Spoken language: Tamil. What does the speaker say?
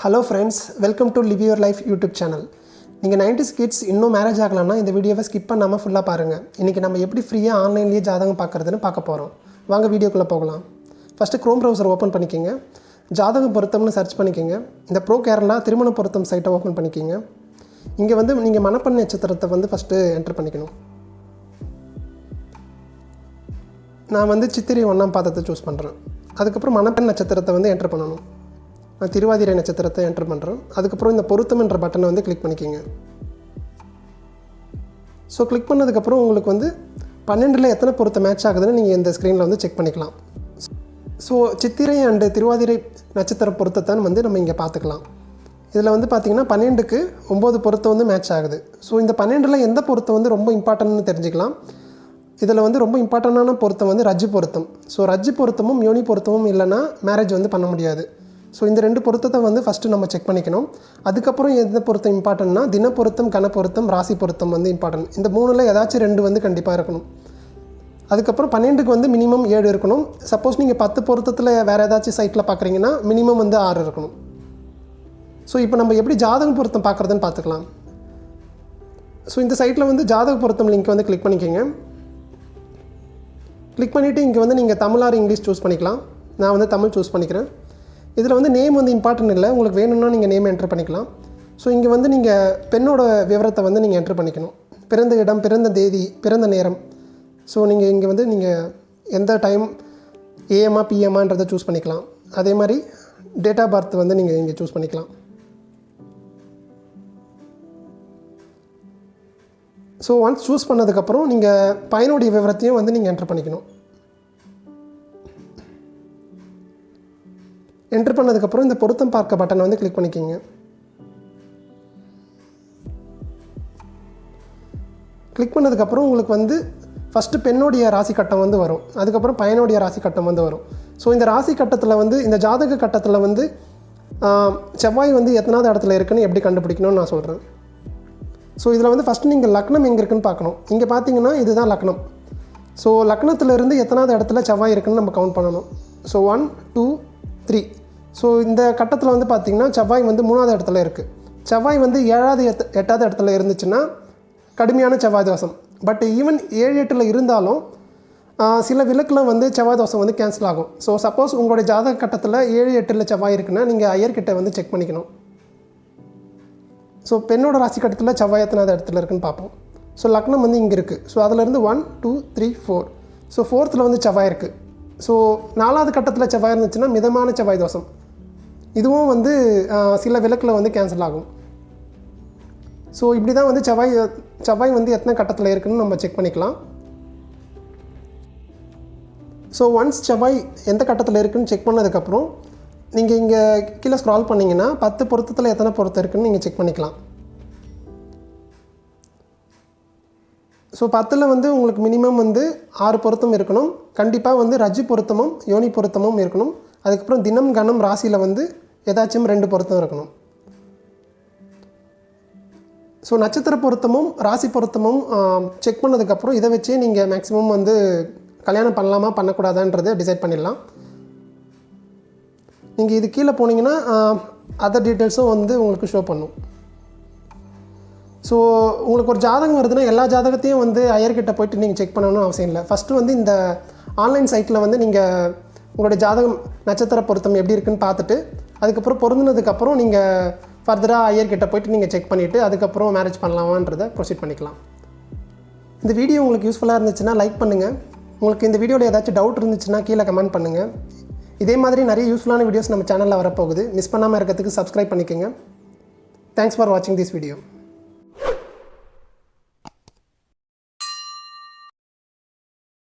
Hello friends, welcome to live your life YouTube channel. நீங்கள் 90s கிட்ஸ் இன்னும் மேரேஜ் ஆகலாம்னா இந்த வீடியோவை ஸ்கிப் பண்ணாமல் ஃபுல்லாக பாருங்கள். இன்றைக்கி நம்ம எப்படி ஃப்ரீயாக ஆன்லைன்லேயே ஜாதகம் பார்க்குறதுன்னு பார்க்க போகிறோம். வாங்க வீடியோக்குள்ளே போகலாம். ஃபஸ்ட்டு க்ரோம் ப்ரௌசர் ஓப்பன் பண்ணிக்கோங்க. ஜாதகம் பொருத்தம்னு சர்ச் பண்ணிக்கோங்க. இந்த ப்ரோ கேரளா திருமண பொருத்தம் சைட்டை ஓப்பன் பண்ணிக்கோங்க. இங்கே வந்து நீங்கள் மணப்பெண் நட்சத்திரத்தை வந்து ஃபஸ்ட்டு என்டர் பண்ணிக்கணும். நான் வந்து சித்திரை 1ஆம் பாதத்தை சூஸ் பண்ணுறேன். அதுக்கப்புறம் மணப்பெண் நட்சத்திரத்தை வந்து என்டர் பண்ணணும். நான் திருவாதிரை நட்சத்திரத்தை என்டர் பண்ணுறேன். அதுக்கப்புறம் இந்த பொருத்தம் என்ற பட்டனை வந்து கிளிக் பண்ணிக்கோங்க. ஸோ கிளிக் பண்ணதுக்கப்புறம் உங்களுக்கு வந்து 12 எத்தனை பொருத்தம் மேட்ச் ஆகுதுன்னு நீங்கள் இந்த ஸ்க்ரீனில் வந்து செக் பண்ணிக்கலாம். ஸோ சித்திரை அண்டு திருவாதிரை நட்சத்திர பொருத்தத்தை வந்து நம்ம இங்கே பார்த்துக்கலாம். இதில் வந்து பார்த்திங்கன்னா 12க்கு 9 பொருத்தம் வந்து மேட்ச் ஆகுது. ஸோ இந்த 12 எந்த பொருத்தம் வந்து ரொம்ப இம்பார்ட்டன்ட்னு தெரிஞ்சுக்கலாம். இதில் வந்து ரொம்ப இம்பார்ட்டண்டான பொருத்தம் வந்து ரஜ்ஜு பொருத்தம். ஸோ ரஜ்ஜு பொருத்தமும் யோனி பொருத்தமும் இல்லைன்னா மேரேஜ் வந்து பண்ண முடியாது. ஸோ இந்த 2 பொருத்தத்தை வந்து ஃபஸ்ட்டு நம்ம செக் பண்ணிக்கணும். அதுக்கப்புறம் எந்த பொருத்தம் இம்பார்ட்டன்ட்னா தின பொருத்தம், கன பொருத்தம், ராசி பொருத்தம் வந்து இம்பார்ட்டன்ட். இந்த 3ல் ஏதாச்சும் 2 வந்து கண்டிப்பாக இருக்கணும். அதுக்கப்புறம் 12க்கு வந்து மினிமம் 7 இருக்கணும். சப்போஸ் நீங்கள் 10 பொருத்தத்தில் வேறு ஏதாச்சும் சைட்டில் பார்க்குறீங்கன்னா மினிமம் வந்து 6 இருக்கணும். ஸோ இப்போ நம்ம எப்படி ஜாதக பொருத்தம் பார்க்குறதுன்னு பார்த்துக்கலாம். ஸோ இந்த சைட்டில் வந்து ஜாதக பொருத்தம் லிங்க் வந்து கிளிக் பண்ணிக்கோங்க. கிளிக் பண்ணிவிட்டு இங்கே வந்து நீங்கள் தமிழ் ஆர் இங்கிலீஷ் சூஸ் பண்ணிக்கலாம். நான் வந்து தமிழ் சூஸ் பண்ணிக்கிறேன். இதில் வந்து நேம் வந்து இம்பார்ட்டன்ட் இல்லை, உங்களுக்கு வேணும்னா நீங்கள் நேம் என்ட்ரு பண்ணிக்கலாம். ஸோ இங்கே வந்து நீங்கள் பெண்ணோட விவரத்தை வந்து நீங்கள் என்ட்ரு பண்ணிக்கணும். பிறந்த இடம், பிறந்த தேதி, பிறந்த நேரம். ஸோ நீங்கள் இங்கே வந்து நீங்கள் எந்த டைம் ஏஎம்மா பிஎம்மான்றதை சூஸ் பண்ணிக்கலாம். அதே மாதிரி டேட் ஆஃப் பர்த் வந்து நீங்கள் இங்கே சூஸ் பண்ணிக்கலாம். ஸோ ஒன்ஸ் சூஸ் பண்ணதுக்கப்புறம் நீங்கள் பையனுடைய விவரத்தையும் வந்து நீங்கள் என்ட்ரு பண்ணிக்கணும். என்ட்ரு பண்ணதுக்கப்புறம் இந்த பொருத்தம் பார்க்க பட்டனை வந்து கிளிக் பண்ணிக்கோங்க. கிளிக் பண்ணதுக்கப்புறம் உங்களுக்கு வந்து ஃபஸ்ட்டு பெண்ணோடைய ராசி கட்டம் வந்து வரும். அதுக்கப்புறம் பையனுடைய ராசி கட்டம் வந்து வரும். ஸோ இந்த ராசி கட்டத்தில் வந்து இந்த ஜாதக கட்டத்தில் வந்து செவ்வாய் வந்து எத்தனாவது இடத்துல இருக்குன்னு எப்படி கண்டுபிடிக்கணும்னு நான் சொல்கிறேன். ஸோ இதில் வந்து ஃபஸ்ட்டு நீங்கள் லக்னம் எங்கே இருக்குன்னு பார்க்கணும். இங்கே பார்த்தீங்கன்னா இதுதான் லக்னம். ஸோ லக்னத்திலேருந்து எத்தனாவது இடத்துல செவ்வாய் இருக்குன்னு நம்ம கவுண்ட் பண்ணணும். ஸோ 1 2 3. ஸோ இந்த கட்டத்தில் வந்து பார்த்திங்கன்னா செவ்வாய் வந்து 3ஆவது இடத்துல இருக்குது. செவ்வாய் வந்து 7வது 8வது இடத்துல இருந்துச்சுன்னா கடுமையான செவ்வாய் தோஷம். பட் ஈவன் 7 8ல் இருந்தாலும் சில விளக்கில் வந்து செவ்வாய் தோஷம் வந்து கேன்சல் ஆகும். ஸோ சப்போஸ் உங்களுடைய ஜாதக கட்டத்தில் 7 8ல் செவ்வாய் இருக்குன்னா நீங்கள் ஐயர்கிட்ட வந்து செக் பண்ணிக்கணும். ஸோ பெண்ணோட ராசி கட்டத்தில் செவ்வாய் எத்தனாவது இடத்துல இருக்குன்னு பார்ப்போம். ஸோ லக்னம் வந்து இங்கே இருக்குது. ஸோ அதிலேருந்து 1 2 3 4. ஸோ 4th வந்து செவ்வாய் இருக்குது. ஸோ 4வது கட்டத்தில் செவ்வாய் இருந்துச்சுன்னா மிதமான செவ்வாய் தோஷம். இதுவும் வந்து சில விளக்கில் வந்து கேன்சல் ஆகும். ஸோ இப்படி தான் வந்து செவ்வாய் வந்து எத்தனை கட்டத்தில் இருக்குதுன்னு நம்ம செக் பண்ணிக்கலாம். ஸோ ஒன்ஸ் செவ்வாய் எந்த கட்டத்தில் இருக்குதுன்னு செக் பண்ணதுக்கப்புறம் நீங்கள் இங்கே கீழே ஸ்க்ரால் பண்ணிங்கன்னா 10 பொருத்தத்தில் எத்தனை பொருத்தம் இருக்குதுன்னு நீங்கள் செக் பண்ணிக்கலாம். ஸோ 10ல் வந்து உங்களுக்கு மினிமம் வந்து 6 பொருத்தம் இருக்கணும். கண்டிப்பாக வந்து ரஜ்ஜு பொருத்தமும் யோனி பொருத்தமும் இருக்கணும். அதுக்கப்புறம் தினம் கணம் ராசியில் வந்து ஏதாச்சும் 2 பொருத்தம் இருக்கணும். ஸோ நட்சத்திர பொருத்தமும் ராசி பொருத்தமும் செக் பண்ணதுக்கப்புறம் இதை வச்சே நீங்கள் மேக்ஸிமம் வந்து கல்யாணம் பண்ணலாமா பண்ணக்கூடாதான்றதை டிசைட் பண்ணிடலாம். நீங்கள் இது கீழே போனீங்கன்னா அதர் டீட்டெயில்ஸும் வந்து உங்களுக்கு ஷோ பண்ணும். ஸோ உங்களுக்கு ஒரு ஜாதகம் வருதுன்னா எல்லா ஜாதகத்தையும் வந்து ஐயர்கிட்ட போய்ட்டு நீங்கள் செக் பண்ணணும்னு அவசியம் இல்லை. ஃபஸ்ட்டு வந்து இந்த ஆன்லைன் சைட்டில் வந்து நீங்கள் உங்களுடைய ஜாதகம் நட்சத்திர பொருத்தம் எப்படி இருக்குன்னு பார்த்துட்டு அதுக்கப்புறம் பொருந்தினதுக்கப்புறம் நீங்கள் ஃபர்தராக ஐயர்கிட்ட போய்ட்டு நீங்கள் செக் பண்ணிவிட்டு அதுக்கப்புறம் மேரேஜ் பண்ணலாமான்றதை ப்ரொசீட் பண்ணிக்கலாம். இந்த வீடியோ உங்களுக்கு யூஸ்ஃபுல்லாக இருந்துச்சுன்னா லைக் பண்ணுங்கள். உங்களுக்கு இந்த வீடியோவில் ஏதாச்சும் டவுட் இருந்துச்சுன்னா கீழே கமெண்ட் பண்ணுங்கள். இதே மாதிரி நிறைய யூஸ்ஃபுல்லான வீடியோஸ் நம்ம சேனலில் வரப்போகுது. மிஸ் பண்ணாமல் இருக்கிறதுக்கு சப்ஸ்கிரைப் பண்ணிக்கோங்க. தேங்க்ஸ் ஃபார் வாட்சிங் திஸ் வீடியோ.